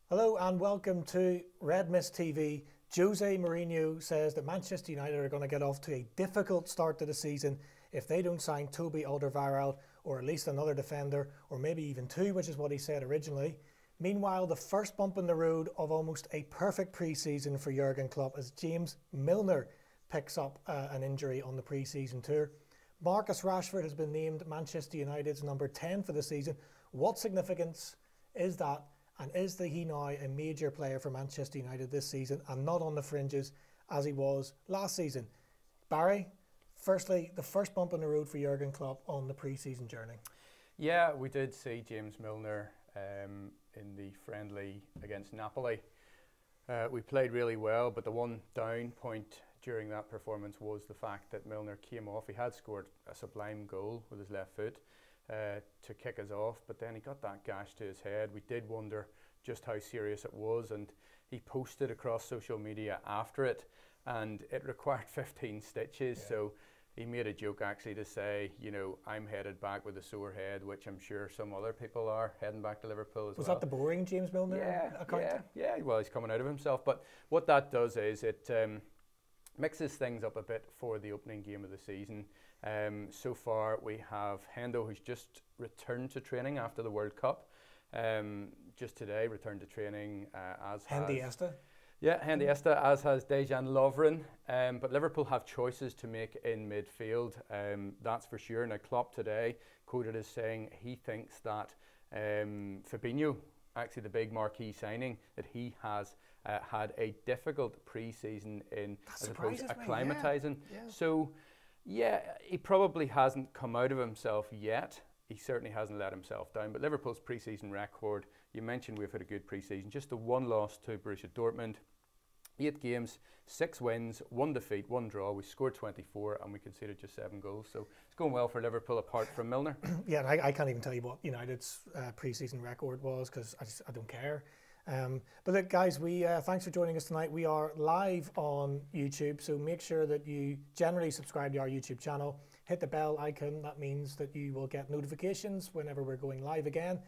Hello and welcome to Red Mist TV. Jose Mourinho says that Manchester United are going to get off to a difficult start to the season if they don't sign Toby Alderweireld or at least another defender, or maybe even two, which is what he said originally. Meanwhile, the first bump in the road of almost a perfect pre-season for Jurgen Klopp as James Milner picks up an injury on the pre-season tour. Marcus Rashford has been named Manchester United's number 10 for the season. What significance is that? And is he now a major player for Manchester United this season and not on the fringes as he was last season? Barry, firstly, the first bump in the road for Jurgen Klopp on the pre-season journey. Yeah, we did see James Milner in the friendly against Napoli. We played really well, but the one down point during that performance was the fact that Milner came off. He had scored a sublime goal with his left foot to kick us off, but then he got that gash to his head. We did wonder just how serious it was, and he posted across social media after it, and it required 15 stitches. Yeah. So he made a joke actually to say, you know, I'm headed back with a sore head, which I'm sure some other people are heading back to Liverpool as well. Was that the boring James Milner account? Yeah, well, he's coming out of himself. But what that does is it mixes things up a bit for the opening game of the season. So far we have Hendo, who's just returned to training after the World Cup. Just today returned to training as Hendy Esta. Yeah, Hendy Esta, as has Dejan Lovren. But Liverpool have choices to make in midfield, that's for sure. Now Klopp today quoted as saying he thinks that Fabinho, actually the big marquee signing, that he has had a difficult pre-season in as opposed to acclimatising. Yeah. So yeah, he probably hasn't come out of himself yet. He certainly hasn't let himself down. But Liverpool's pre-season record, you mentioned we've had a good pre-season. Just the one loss to Borussia Dortmund, 8 games, 6 wins, 1 defeat, 1 draw. We scored 24 and we conceded just 7 goals. So it's going well for Liverpool apart from Milner. Yeah, and I can't even tell you what United's pre-season record was because I don't care. But look, guys, thanks for joining us tonight. We are live on YouTube, so make sure that you generally subscribe to our YouTube channel. Hit the bell icon. That means that you will get notifications whenever we're going live again.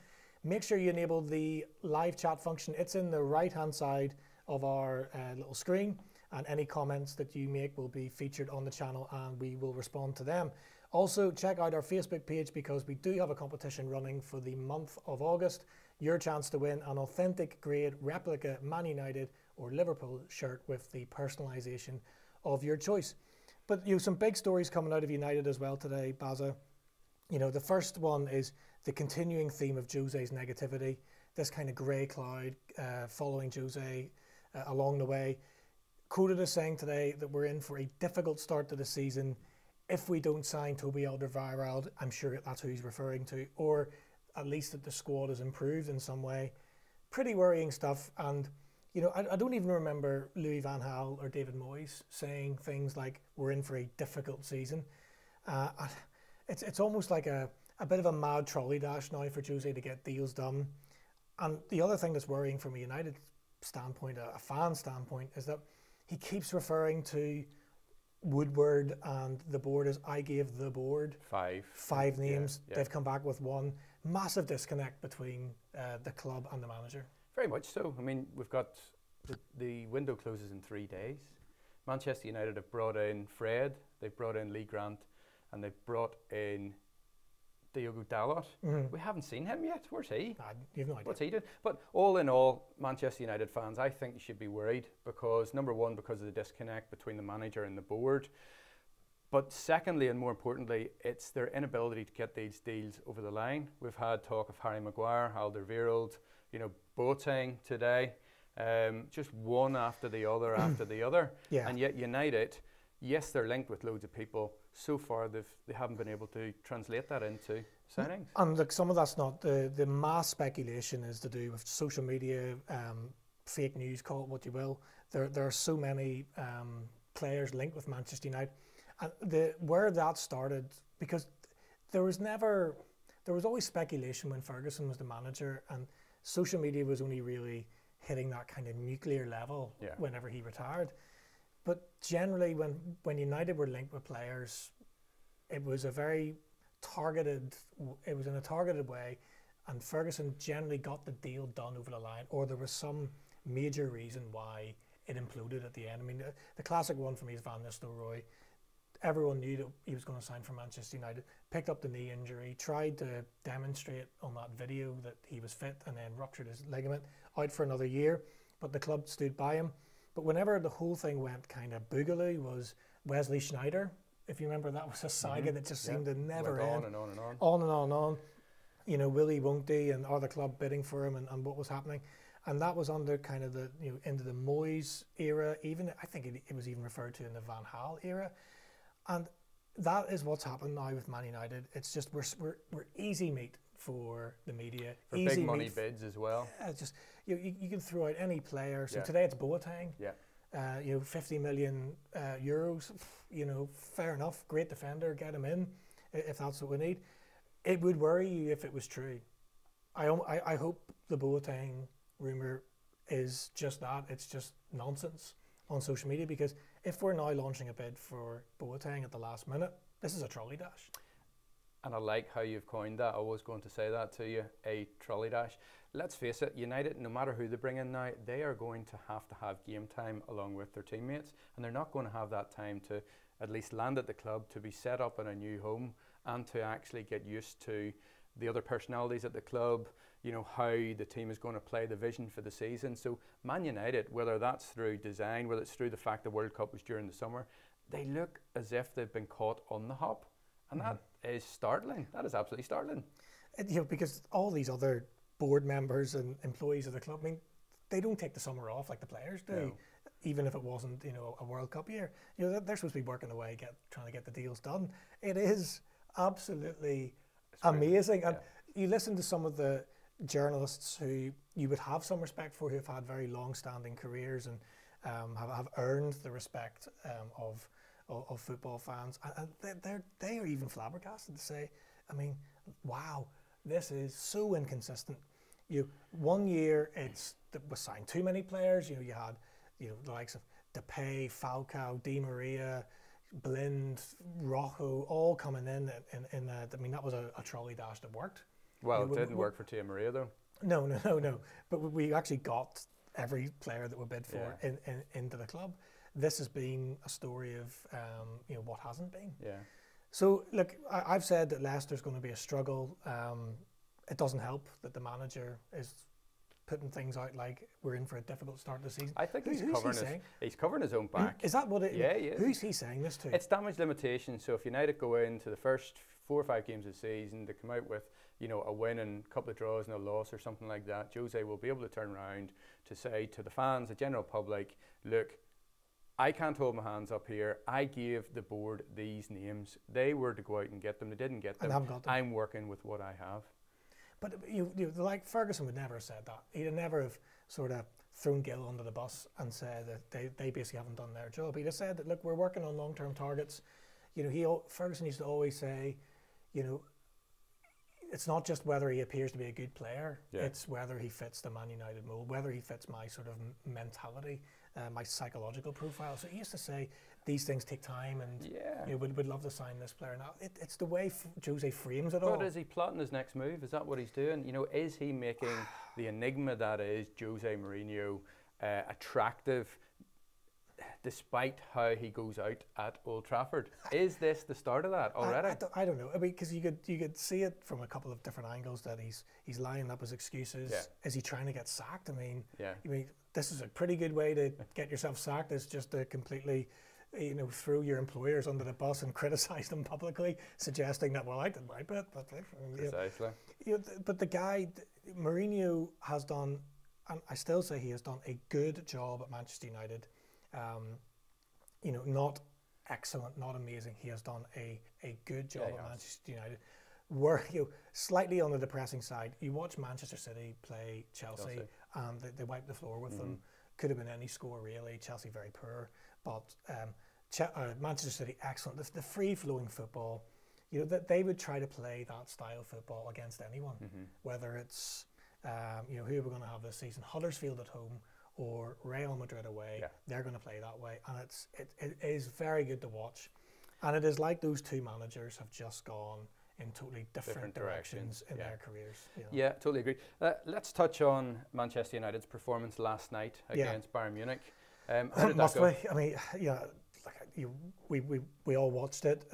Make sure you enable the live chat function. It's in the right-hand side of our little screen, and any comments that you make will be featured on the channel and we will respond to them. Also, check out our Facebook page because we do have a competition running for the month of August. Your chance to win an authentic grade replica Man United or Liverpool shirt with the personalisation of your choice. But some big stories coming out of United as well today, Baza. The first one is the continuing theme of Jose's negativity, this kind of grey cloud following Jose along the way. Quoted as saying today that we're in for a difficult start to the season if we don't sign Toby Alderweireld. I'm sure that's who he's referring to, or at least that the squad has improved in some way. Pretty worrying stuff. And I don't even remember Louis van Gaal or David Moyes saying things like we're in for a difficult season. It's almost like a bit of a mad trolley dash now for Jose to get deals done. And the other thing that's worrying from a United standpoint, a fan standpoint, is that he keeps referring to Woodward and the board as I gave the board five names. Yeah. They've come back with one. Massive disconnect between the club and the manager. Very much so. I mean, we've got the window closes in 3 days. Manchester United have brought in Fred, they've brought in Lee Grant, and they've brought in Diogo Dalot. We haven't seen him yet. Where's he? You have no idea. What's he doing? But all in all, Manchester United fans, I think you should be worried because, number one, because of the disconnect between the manager and the board. But secondly, and more importantly, it's their inability to get these deals over the line. We've had talk of Harry Maguire, Alderweireld, Boateng today, just one after the other after the other. Yeah. And yet United, yes, they're linked with loads of people. So far, they haven't been able to translate that into signings. And look, some of that's not the mass speculation is to do with social media, fake news, call it what you will. There are so many players linked with Manchester United, and where that started, because there was always speculation when Ferguson was the manager, and social media was only really hitting that kind of nuclear level whenever he retired. But generally, when United were linked with players, it was in a targeted way, and Ferguson generally got the deal done over the line, or there was some major reason why it imploded at the end. I mean, the classic one for me is Van Nistelrooy. Everyone knew that he was going to sign for Manchester United, picked up the knee injury, tried to demonstrate on that video that he was fit, and then ruptured his ligament, out for another year, but the club stood by him. But whenever the whole thing went kind of boogaloo was Wesley Sneijder. If you remember, that was a saga that just seemed to never end. On and on and on. On and on and on. You know, Willy Wonky and other club bidding for him, and what was happening. And that was under kind of the, you know, into the Moyes era, even, I think it was even referred to in the Van Gaal era. And that is what's happened now with Man United. It's just we're easy meat for the media. For big money bids as well. Yeah, just you can throw out any player. So today it's Boateng. Yeah. 50 million euros. You know, fair enough. Great defender. Get him in if that's what we need. It would worry you if it was true. I hope the Boateng rumour is just that. It's just nonsense on social media, because if we're now launching a bid for Boateng at the last minute, this is a trolley dash. And I like how you've coined that. I was going to say that to you, a trolley dash. Let's face it, United, no matter who they bring in now, they are going to have game time along with their teammates, and they're not going to have that time to at least land at the club, to be set up in a new home, and to actually get used to the other personalities at the club, you know, how the team is going to play the vision for the season. So Man United, whether that's through design, whether it's through the fact the World Cup was during the summer, they look as if they've been caught on the hop. And that is startling. That is absolutely startling. You know, because all these other board members and employees of the club, I mean, they don't take the summer off like the players do. No. Even if it wasn't, you know, a World Cup year. You know, they're supposed to be working away, trying to get the deals done. It is absolutely amazing. And you listen to some of the journalists who you would have some respect for, who have had very long-standing careers and have earned the respect of football fans, and they are even flabbergasted to say, I mean, wow, this is so inconsistent. One year it was signed too many players. You had the likes of Depay, Falcao, Di Maria, Blind, Rojo, all coming in. I mean, that was a trolley dash that worked. Well, it didn't work for Di Maria though. No. But we actually got every player that we bid for into the club. This has been a story of what hasn't been. Yeah. So look, I've said that Leicester's going to be a struggle. It doesn't help that the manager is putting things out like we're in for a difficult start to the season. I think he's covering his own back. Is that what it is? Yeah, he is. Who's he saying this to? It's damage limitation. So if United go into the first 4 or 5 games of the season, they come out with a win and a couple of draws and a loss or something like that, Jose will be able to turn around to say to the fans, the general public, look, I can't hold my hands up here. I gave the board these names. They were to go out and get them. They didn't get them. I'm working with what I have. But like Ferguson would never have said that. He'd never have sort of thrown Gill under the bus and said that they basically haven't done their job. He'd have said that, look, we're working on long-term targets. Ferguson used to always say, it's not just whether he appears to be a good player. Yeah. It's whether he fits the Man United mold, whether he fits my sort of mentality, my psychological profile. So he used to say these things take time, and would love to sign this player. Now it's the way Jose frames it all. But is he plotting his next move? Is that what he's doing? Is he making the enigma that is Jose Mourinho attractive, despite how he goes out at Old Trafford? Is this the start of that already? I don't know. I mean, because you could see it from a couple of different angles that he's lining up his excuses. Yeah. Is he trying to get sacked? I mean, this is a pretty good way to get yourself sacked. Is just to completely, throw your employers under the bus and criticize them publicly, suggesting that, well, I did my bit. But precisely. But the guy, Mourinho, has done, and I still say he has done a good job at Manchester United. Not excellent, not amazing. He has done a good job at Manchester United. Were slightly on the depressing side, you watch Manchester City play Chelsea. And they wiped the floor with them. Could have been any score really. Chelsea very poor, but Manchester City excellent. The free-flowing football, that they would try to play that style of football against anyone, whether it's who we're going to have this season, Huddersfield at home or Real Madrid away. They're going to play that way, and it is very good to watch. And it is like those two managers have just gone in totally different directions in their careers. You know. Yeah, totally agree. Let's touch on Manchester United's performance last night against Bayern Munich. How did that go? I mean, yeah, we all watched it.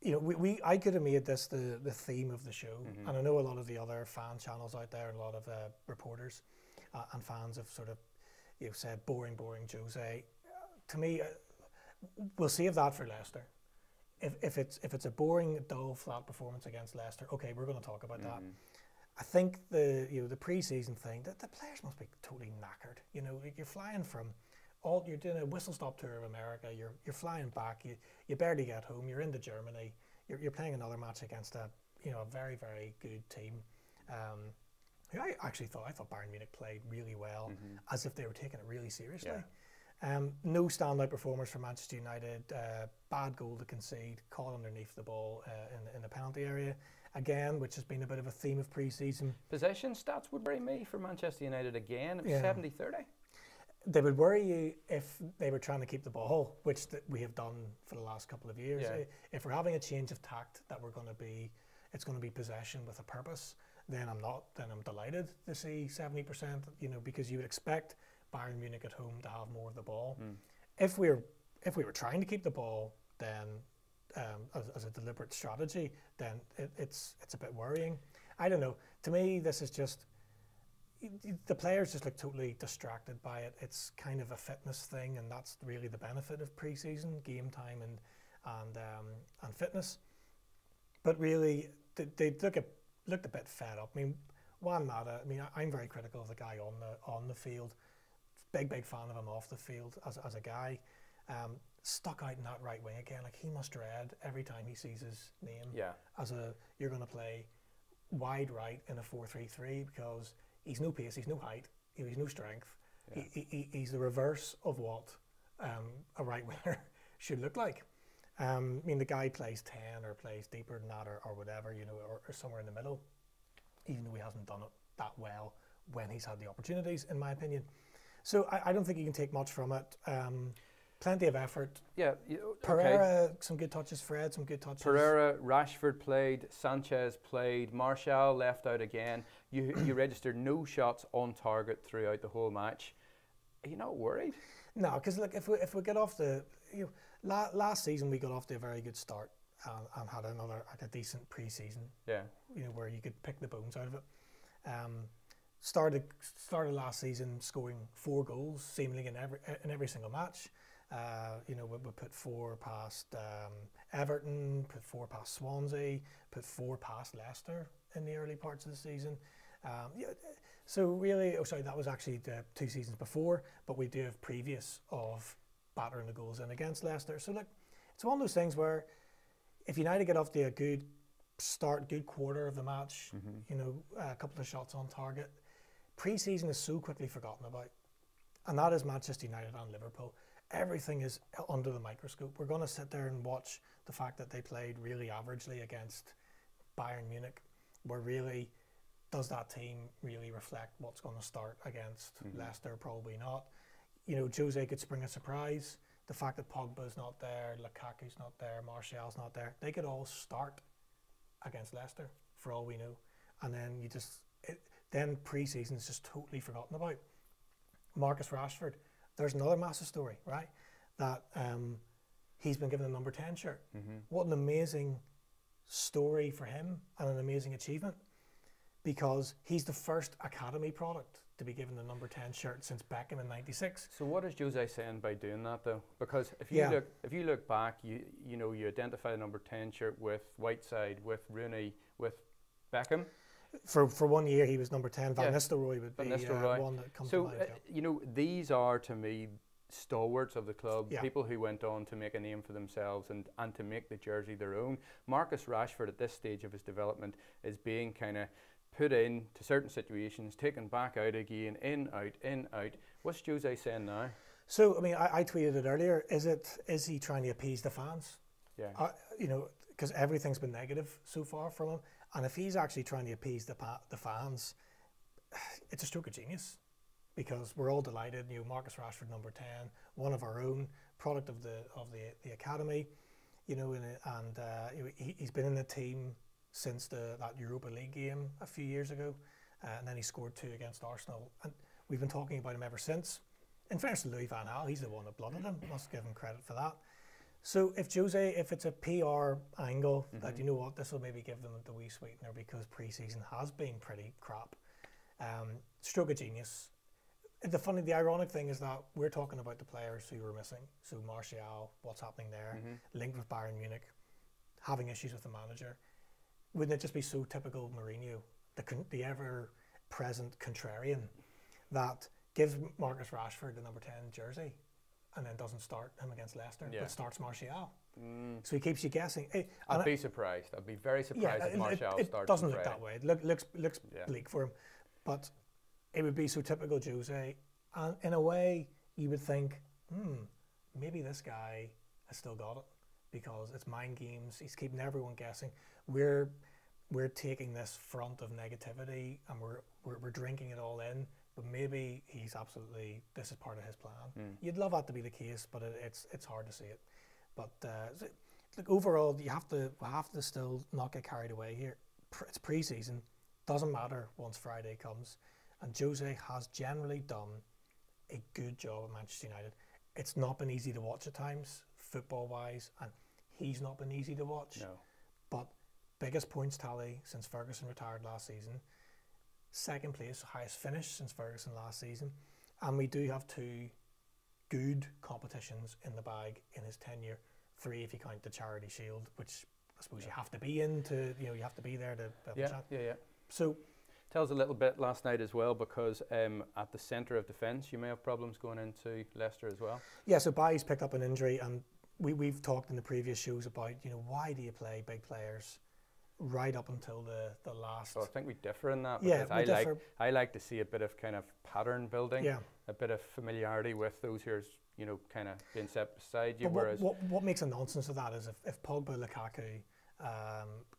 You know, I could have made this the theme of the show, and I know a lot of the other fan channels out there, and a lot of reporters and fans have sort of said boring Jose. To me, we'll save that for Leicester. If it's a boring, dull, flat performance against Leicester, okay, we're going to talk about that. I think the pre-season thing, that the players must be totally knackered. You know, you're flying from you're doing a whistle-stop tour of America. You're flying back. You barely get home. You're into Germany. You're playing another match against a very, very good team. Who I thought Bayern Munich played really well, as if they were taking it really seriously. No standout performers for Manchester United. Bad goal to concede, caught underneath the ball in the penalty area again, which has been a bit of a theme of pre-season. Possession stats would worry me for Manchester United again. It was 70-30. They would worry you if they were trying to keep the ball, which we have done for the last couple of years. If we're having a change of tact that it's going to be possession with a purpose, then I'm delighted to see 70%. You know, because you would expect Bayern Munich at home to have more of the ball. If we were trying to keep the ball, then as a deliberate strategy, then it's a bit worrying. I don't know. To me, this is just the players just look totally distracted by it. It's kind of a fitness thing, and that's really the benefit of pre-season, game time and fitness. But really, they look a bit fed up. I mean, Juan Mata. I mean, I'm very critical of the guy on the field. Big fan of him off the field as a guy. Stuck out in that right wing again. Like, he must dread every time he sees his name. You're going to play wide right in a 4-3-3 because he's no pace, he's no height, he's no strength. He's the reverse of what a right winger should look like. I mean, the guy plays 10 or plays deeper than that or whatever, you know, or somewhere in the middle, even though he hasn't done it that well when he's had the opportunities, in my opinion. So I don't think you can take much from it. Plenty of effort. Yeah. Pereira, some good touches. Fred, some good touches. Pereira, Rashford played. Sanchez played. Martial left out again. You registered no shots on target throughout the whole match. Are you not worried? No, because look, if we get off last season we got off to a very good start and had a decent pre-season. Yeah. You know, where you could pick the bones out of it. Started last season scoring 4 goals seemingly in every single match. You know, we put 4 past Everton, put 4 past Swansea, put 4 past Leicester in the early parts of the season. So really, that was actually the 2 seasons before, but we do have previous of battering the goals in against Leicester. So look, it's one of those things where if United get off to a good start, good quarter of the match, you know, a couple of shots on target, pre-season is so quickly forgotten about, and that is Manchester United and Liverpool. Everything is under the microscope. We're going to sit there and watch the fact that they played really averagely against Bayern Munich, where really, does that team really reflect what's going to start against Leicester? Probably not. You know, Jose could spring a surprise. The fact that Pogba's not there, Lukaku's not there, Martial's not there, they could all start against Leicester for all we know. And then then pre-season is just totally forgotten about. Marcus Rashford, there's another massive story, right? That he's been given a number 10 shirt. What an amazing story for him and an amazing achievement, because he's the first academy product to be given the number 10 shirt since Beckham in '96. So what is Jose saying by doing that, though? Because if you look back, you know, you identify the number 10 shirt with Whiteside, with Rooney, with Beckham. For 1 year he was number 10. Van Nistelrooy would be one that comes to mind. So you know, these are to me stalwarts of the club, people who went on to make a name for themselves and to make the jersey their own. Marcus Rashford at this stage of his development is being kind of put in to certain situations, taken back out again, in, out. What's Jose saying now? So, I mean, I tweeted it earlier. Is he trying to appease the fans? Yeah. You know, because everything's been negative so far from him. And if he's actually trying to appease the fans, it's a stroke of genius, because we're all delighted. You know, Marcus Rashford, number 10, one of our own, product of the academy. you know, he's been in the team since that Europa League game a few years ago, and then he scored 2 against Arsenal, and we've been talking about him ever since. In fairness to Louis van Gaal, he's the one that blooded him. Must give him credit for that. So if it's a PR angle that, you know what, this will maybe give them the wee sweetener because pre-season has been pretty crap. Stroke of genius. The ironic thing is that we're talking about the players who were missing. So Martial, what's happening there, linked with Bayern Munich, having issues with the manager. Wouldn't it just be so typical Mourinho, the ever-present contrarian, that gives Marcus Rashford the number 10 jersey and then doesn't start him against Leicester, but starts Martial. So he keeps you guessing. I'd be surprised. I'd be very surprised if Martial starts. It doesn't look that way. It looks bleak for him. But it would be so typical Jose. And in a way, you would think, maybe this guy has still got it because it's mind games. He's keeping everyone guessing. We're taking this front of negativity and we're drinking it all in. But maybe this is part of his plan. You'd love that to be the case, but it's hard to see it. But look, overall, we have to still not get carried away here. It's pre-season. Doesn't matter once Friday comes. And Jose has generally done a good job at Manchester United. It's not been easy to watch at times, football-wise, and he's not been easy to watch. No. But biggest points tally since Ferguson retired last season. Second place, highest finish since Ferguson last season. And we do have 2 good competitions in the bag in his tenure. 3 if you count the Charity Shield, which I suppose you have to be in to, you have to be there to have a chat. Yeah. So tell us a little bit last night as well, because at the centre of defence you may have problems going into Leicester as well. Yeah, so Bailly's picked up an injury, and we've talked in the previous shows about, why do you play big players right up until the last. So I think we differ in that, because I like to see a bit of kind of pattern building, a bit of familiarity with those who are, kind of being set beside you. But what makes a nonsense of that is if Pogba, Lukaku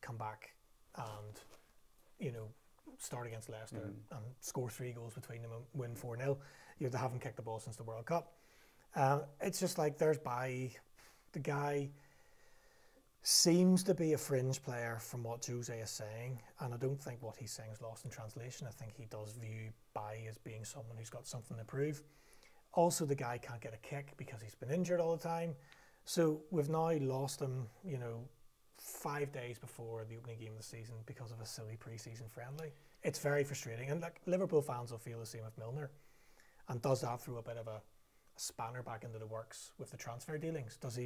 come back and start against Leicester and score 3 goals between them and win 4-0, they haven't kicked the ball since the World Cup. It's just like there's the guy seems to be a fringe player from what Jose is saying, and I don't think what he's saying is lost in translation. I think he does view Bailly as being someone who's got something to prove. Also, the guy can't get a kick because he's been injured all the time. So we've now lost him, 5 days before the opening game of the season because of a silly pre-season friendly. It's very frustrating, and Liverpool fans will feel the same with Milner. And does that throw a bit of a spanner back into the works with the transfer dealings? Does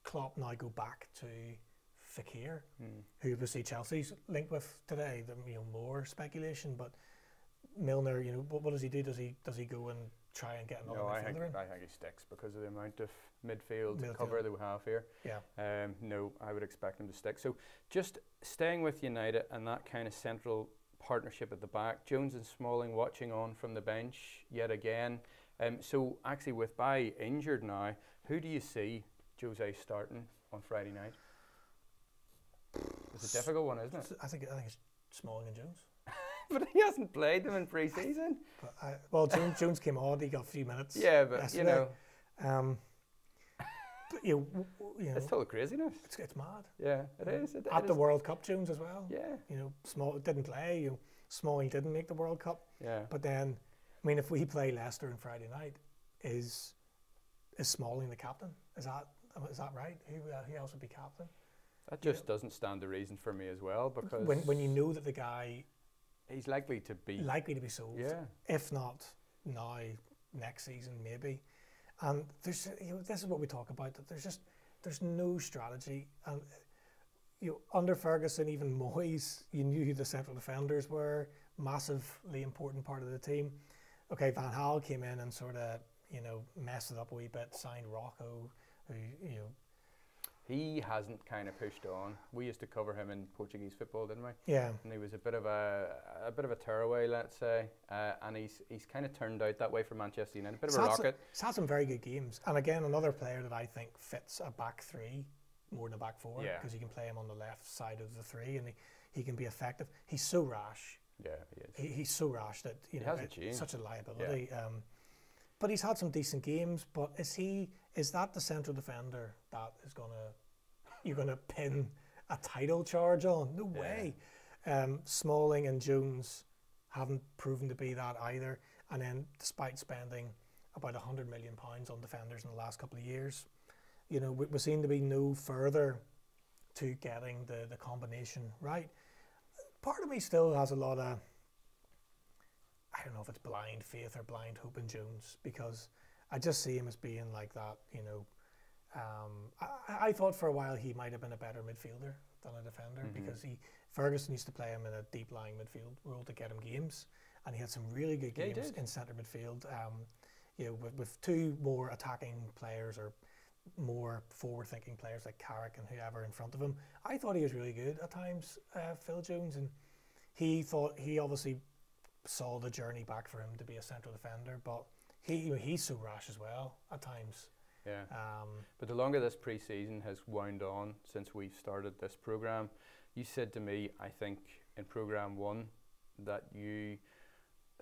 Klopp now go back to Fekir, who we see Chelsea's linked with today? More speculation, but Milner, what does he do? Does he go and try and get another midfielder in? I think he sticks because of the amount of midfield cover that we have here. Yeah. No, I would expect him to stick. So just staying with United and that kind of central partnership at the back, Jones and Smalling watching on from the bench yet again. So actually with Bailly injured now, who do you see Jose starting on Friday night? It's a difficult one, isn't it? I think it's Smalling and Jones. But he hasn't played them in pre-season. Jones came on. He got a few minutes. Yeah, but yesterday. It's total craziness. It's mad. Yeah, it is. At the World Cup, Jones as well. Yeah. Small didn't play. Smalling didn't make the World Cup. Yeah. But then, if we play Leicester on Friday night, is Smalling the captain? Is that right? Who else would be captain? That just doesn't stand to reason for me as well, because when you know that the guy, he's likely to be sold. Yeah. If not now, next season maybe. And there's this is what we talk about, that there's no strategy. And under Ferguson, even Moyes, you knew who the central defenders were, massively important part of the team. Okay, Van Gaal came in and sort of messed it up a wee bit, signed Rocco, who he hasn't kind of pushed on. We used to cover him in Portuguese football, didn't we? Yeah. And he was a bit of a tearaway, let's say, and he's kind of turned out that way for Manchester United. A bit of a rocket. He's had some very good games, and again, another player that I think fits a back 3 more than a back 4, because you can play him on the left side of the 3, and he can be effective. He's so rash. Yeah, he is. He's so rash that it's such a liability. Yeah. But he's had some decent games. But is that the central defender that is going to you're going to pin a title charge on. No way. Smalling and Jones haven't proven to be that either. And then, despite spending about £100 million on defenders in the last couple of years, you know, we seem to be no further to getting the combination right. Part of me still has a lot of, I don't know if it's blind faith or blind hope in Jones, because I just see him as being like that, you know. I thought for a while he might have been a better midfielder than a defender, because Ferguson used to play him in a deep lying midfield role to get him games, and he had some really good games in centre midfield. You know, with two more attacking players or more forward-thinking players like Carrick and whoever in front of him, I thought he was really good at times, Phil Jones, and he obviously saw the journey back for him to be a central defender, but he's so rash as well at times. Yeah. But the longer this pre-season has wound on since we've started this programme, you said to me, I think in programme 1, that you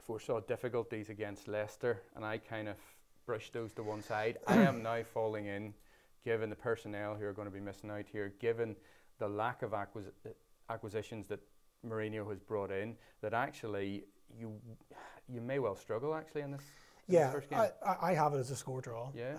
foresaw difficulties against Leicester, and I kind of brushed those to one side. I am now falling in, given the personnel who are going to be missing out here, given the lack of acquisitions that Mourinho has brought in, that actually you may well struggle actually in this. Yeah, first game. I have it as a score draw. Yeah.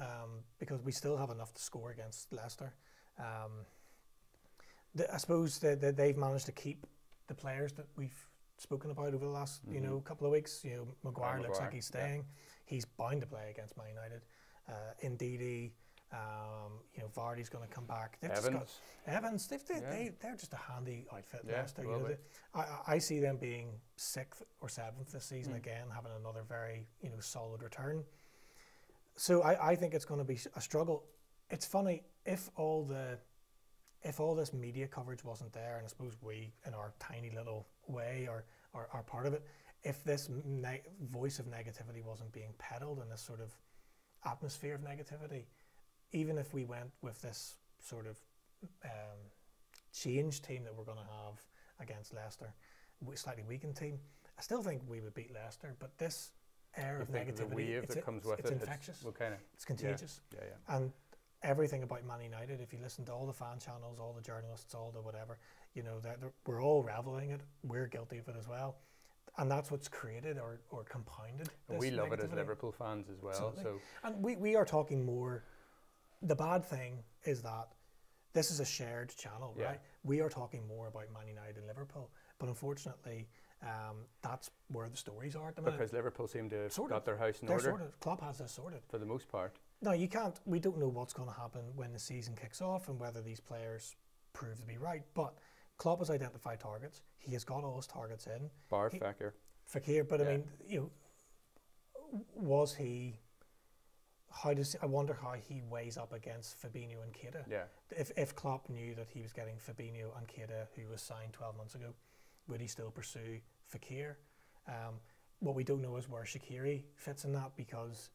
Because we still have enough to score against Leicester. I suppose that they've managed to keep the players that we've spoken about over the last couple of weeks. You know, Maguire looks like he's staying. Yeah. He's bound to play against Man United. Ndidi, you know, Vardy's going to come back. Evans. They're just a handy outfit. Yeah, Leicester. You know, I see them being 6th or 7th this season again, having another very solid return. So I think it's going to be a struggle. It's funny if all this media coverage wasn't there, and I suppose we, in our tiny little way, are part of it. If this voice of negativity wasn't being peddled in this sort of atmosphere of negativity, even if we went with this sort of changed team that we're going to have against Leicester, slightly weakened team, I still think we would beat Leicester. But this air of negativity, it's infectious. It's contagious. Yeah. And everything about Man United, if you listen to all the fan channels, all the journalists, all the whatever, you know, we're all reveling it. We're guilty of it as well. And that's what's created or compounded. We love it as Liverpool fans as well. Absolutely. So, and we are talking more. The bad thing is that this is a shared channel, right? We are talking more about Man United and Liverpool, but unfortunately, that's where the stories are at the minute. Because Liverpool seem to have got their house in order. Sorted. Klopp has this sorted for the most part. No, you can't. We don't know what's going to happen when the season kicks off and whether these players prove to be right. But Klopp has identified targets. He has got all his targets in. Bar Fekir. But I mean, you know, was he? I wonder how he weighs up against Fabinho and Keita. Yeah. If Klopp knew that he was getting Fabinho and Keita, who was signed 12 months ago, would he still pursue Fekir? What we don't know is where Shaqiri fits in that, because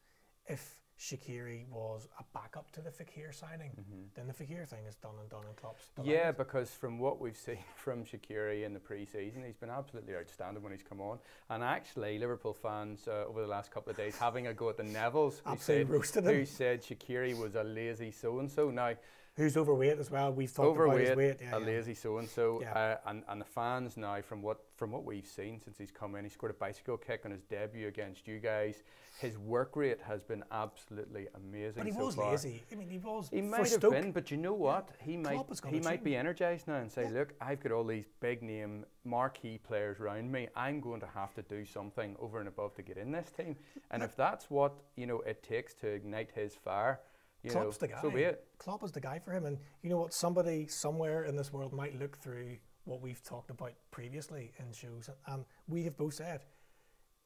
if Shaqiri was a backup to the Fekir signing, then the Fekir thing is done and Klopp's delighted. Yeah, because from what we've seen from Shaqiri in the pre-season, he's been absolutely outstanding when he's come on. And actually, Liverpool fans over the last couple of days having a go at the Nevilles, who said Shaqiri was a lazy so-and-so. Now, who's overweight as well. We've talked about his weight. Lazy so-and-so. And the fans now, from what we've seen since he's come in, he scored a bicycle kick on his debut against you guys. His work rate has been absolutely amazing. But he was lazy. I mean, he might have been, but you know what? He might be energised now and say, look, I've got all these big name marquee players around me. I'm going to have to do something over and above to get in this team. And if that's what it takes to ignite his fire, Klopp's the guy. So be it. Klopp is the guy for him. And you know what? Somebody somewhere in this world might look through what we've talked about previously in shows, and we have both said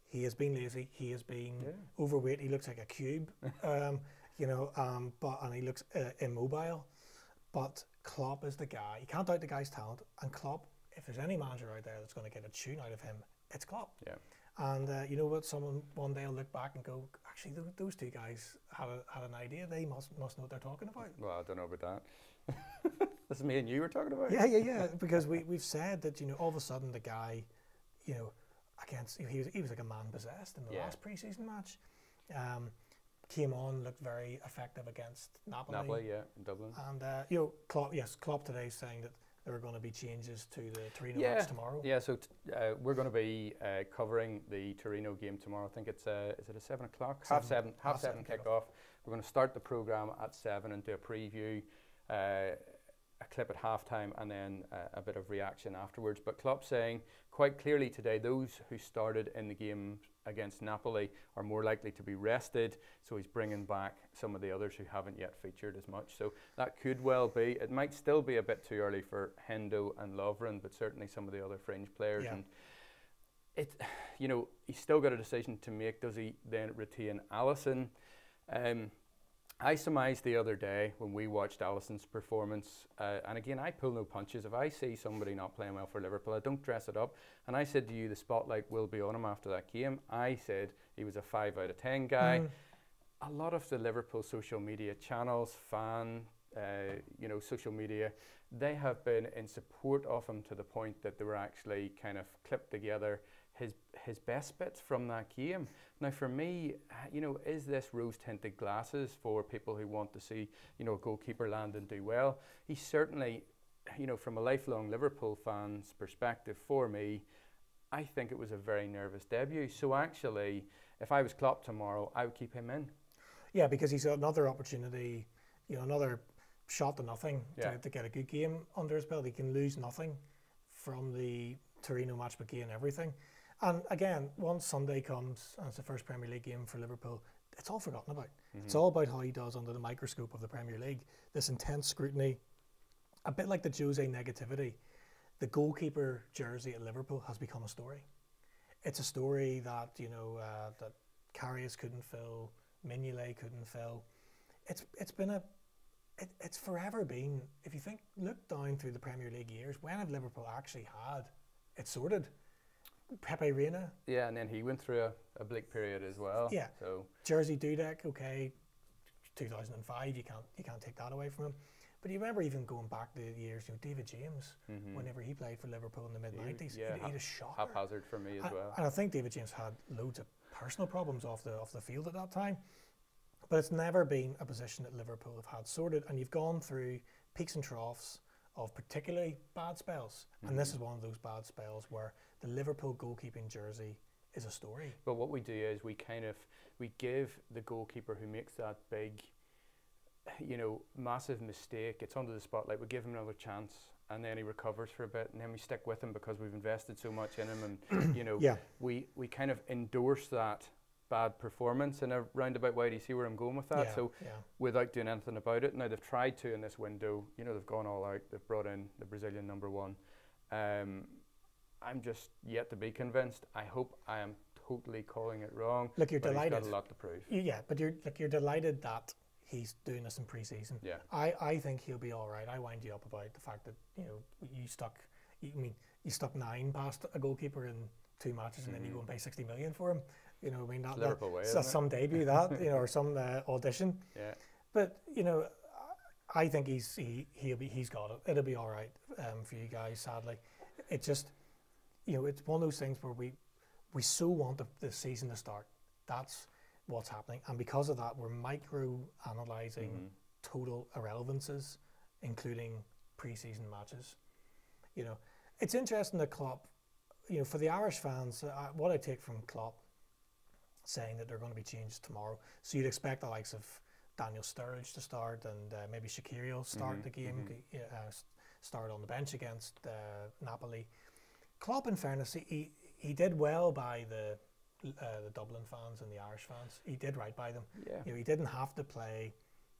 he has been lazy. He has been overweight. He looks like a cube, and he looks immobile. But Klopp is the guy. You can't doubt the guy's talent. And Klopp, if there's any manager out there that's going to get a tune out of him, it's Klopp. Yeah. And you know what? Someone one day will look back and go, actually, those two guys had an idea. They must know what they're talking about. Well, I don't know about that. This is me and you were talking about. Yeah. Because we've said that all of a sudden the guy, he was like a man possessed in the last pre-season match. came on, looked very effective against Napoli. Napoli, yeah, in Dublin. And Klopp today is saying that there are going to be changes to the Torino match tomorrow. Yeah, so we're going to be covering the Torino game tomorrow. I think it's is it a 7 o'clock? Half seven kickoff. We're going to start the programme at 7 and do a preview, a clip at halftime, and then a bit of reaction afterwards. But Klopp saying quite clearly today, those who started in the game against Napoli are more likely to be rested, so he's bringing back some of the others who haven't yet featured as much. So that could well be. It might still be a bit too early for Hendo and Lovren, but certainly some of the other fringe players. Yeah. And it, he's still got a decision to make. Does he then retain Alisson? I surmised the other day when we watched Alisson's performance, and again, I pull no punches. If I see somebody not playing well for Liverpool, I don't dress it up. And I said to you, the spotlight will be on him after that game. I said he was a 5 out of 10 guy. A lot of the Liverpool social media channels, social media, they have been in support of him to the point that they were actually kind of clipped together his best bits from that game. Now for me, is this rose-tinted glasses for people who want to see, a goalkeeper land and do well? He certainly, from a lifelong Liverpool fan's perspective, for me, I think it was a very nervous debut. So actually, if I was Klopp tomorrow, I would keep him in. Yeah, because he's got another opportunity, another shot to nothing to get a good game under his belt. He can lose nothing from the Torino match, but gain everything. And again, once Sunday comes and it's the first Premier League game for Liverpool, it's all forgotten about. It's all about how he does under the microscope of the Premier League. This intense scrutiny, a bit like the Jose negativity. The goalkeeper jersey at Liverpool has become a story. It's a story that that Karius couldn't fill, Mignolet couldn't fill. It's forever been. If you look down through the Premier League years, when have Liverpool actually had it sorted? Pepe Reina. Yeah, and then he went through a bleak period as well. Yeah. So Jersey Dudek, 2005, you can't take that away from him. But you remember even going back to the years, David James, whenever he played for Liverpool in the mid-90s, he had a shocker. Haphazard for me as well. And I think David James had loads of personal problems off the field at that time. But it's never been a position that Liverpool have had sorted. And you've gone through peaks and troughs of particularly bad spells. And this is one of those bad spells where the Liverpool goalkeeping jersey is a story. But what we do is we give the goalkeeper who makes that big, massive mistake, it's under the spotlight, we give him another chance, and then he recovers for a bit, and then we stick with him because we've invested so much in him, and we kind of endorse that bad performance in a roundabout way. Do you see where I'm going with that? Without doing anything about it. Now they've tried to in this window, they've gone all out, they've brought in the Brazilian #1. I'm just yet to be convinced. I hope I am totally calling it wrong. Look, you're delighted. He's got a lot to prove. Yeah, but you're delighted that he's doing this in pre-season. Yeah. I think he'll be all right. I wind you up about the fact that you stuck 9 past a goalkeeper in 2 matches, and then you go and pay 60 million for him. That's Liverpool way, that's some debut that or some audition. Yeah. But I think he's got it. It'll be all right for you guys. Sadly, it just it's one of those things where we so want the season to start. That's what's happening, and because of that, we're micro-analysing total irrelevances, including pre-season matches. It's interesting that Klopp, for the Irish fans, what I take from Klopp saying that they're going to be changed tomorrow. So you'd expect the likes of Daniel Sturridge to start, and maybe Shaqiri will start the game, start on the bench against Napoli. Klopp, in fairness, he did well by the Dublin fans and the Irish fans. He did right by them. Yeah. He didn't have to play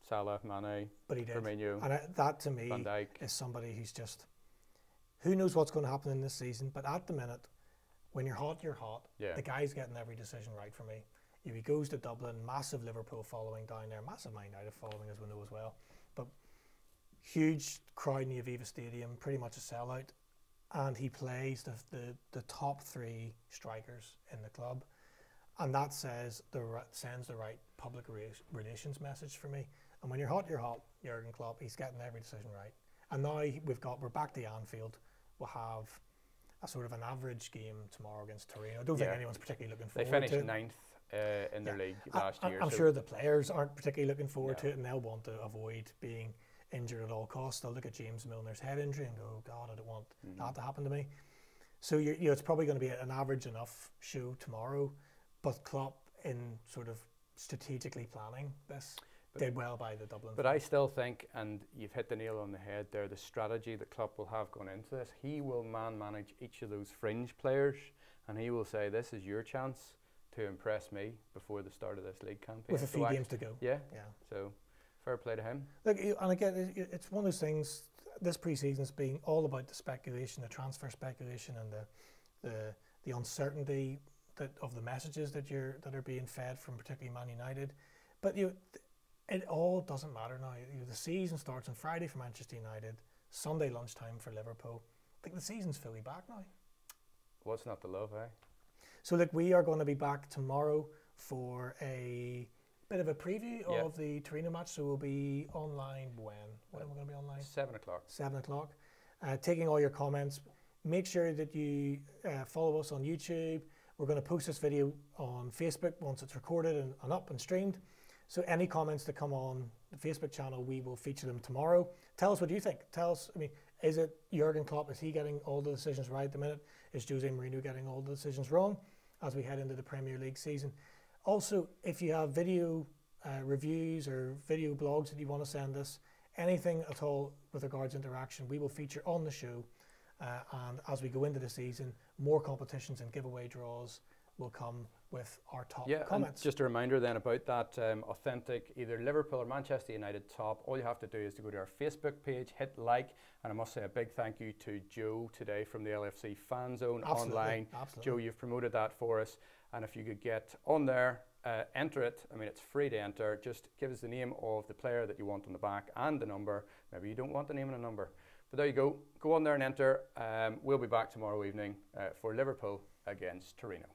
Salah, Mane, but he did. Firmino, and that to me Van Dijk is somebody who's just, who knows what's going to happen in this season, but at the minute, when you're hot, you're hot. Yeah. The guy's getting every decision right for me. He goes to Dublin, massive Liverpool following down there, massive Man United following as we know as well. But huge crowd in the Aviva Stadium, pretty much a sellout. And he plays the top 3 strikers in the club. And that sends the right public relations message for me. And when you're hot, Jurgen Klopp. He's getting every decision right. And now we're back to Anfield. We'll have a sort of an average game tomorrow against Torino. I don't think anyone's particularly looking forward to it. They finished 9th in their league last year. I'm so sure the players aren't particularly looking forward No. to it, and they'll want to avoid being injured at all costs. They'll look at James Milner's head injury and go, "Oh God, I don't want that to happen to me." So it's probably going to be an average enough show tomorrow, but Klopp, in sort of strategically planning this, did well by the Dublin. But I still think, and you've hit the nail on the head there, the strategy that Klopp will have going into this, he will manage each of those fringe players, and he will say, "This is your chance to impress me before the start of this league campaign." With a few games to go. Yeah. Yeah. So fair play to him. Look, and again, it's one of those things. This pre-season's been all about the speculation, the transfer speculation, and the uncertainty of the messages that are being fed from particularly Man United. But it all doesn't matter now. The season starts on Friday for Manchester United, Sunday lunchtime for Liverpool. I think the season's fully back now. What's not to love, eh? So look, we are going to be back tomorrow for a bit of a preview of the Torino match. So we'll be online when are we going to be online? 7 o'clock. 7 o'clock. Taking all your comments. Make sure that you follow us on YouTube. We're going to post this video on Facebook once it's recorded and up and streamed. So any comments that come on the Facebook channel, we will feature them tomorrow. Tell us what you think. Tell us, is it Jurgen Klopp? Is he getting all the decisions right at the minute? Is Jose Mourinho getting all the decisions wrong as we head into the Premier League season? Also, if you have video reviews or video blogs that you want to send us, anything at all with regards to interaction, we will feature on the show. And as we go into the season, more competitions and giveaway draws will come with our top comments. And just a reminder then about that authentic either Liverpool or Manchester United top. All you have to do is to go to our Facebook page, hit like, and I must say a big thank you to Joe today from the LFC Fan Zone online. Absolutely. Joe, you've promoted that for us, and if you could get on there, enter it. It's free to enter. Just give us the name of the player that you want on the back and the number. Maybe you don't want the name and a number. But there you go. Go on there and enter. We'll be back tomorrow evening for Liverpool against Torino.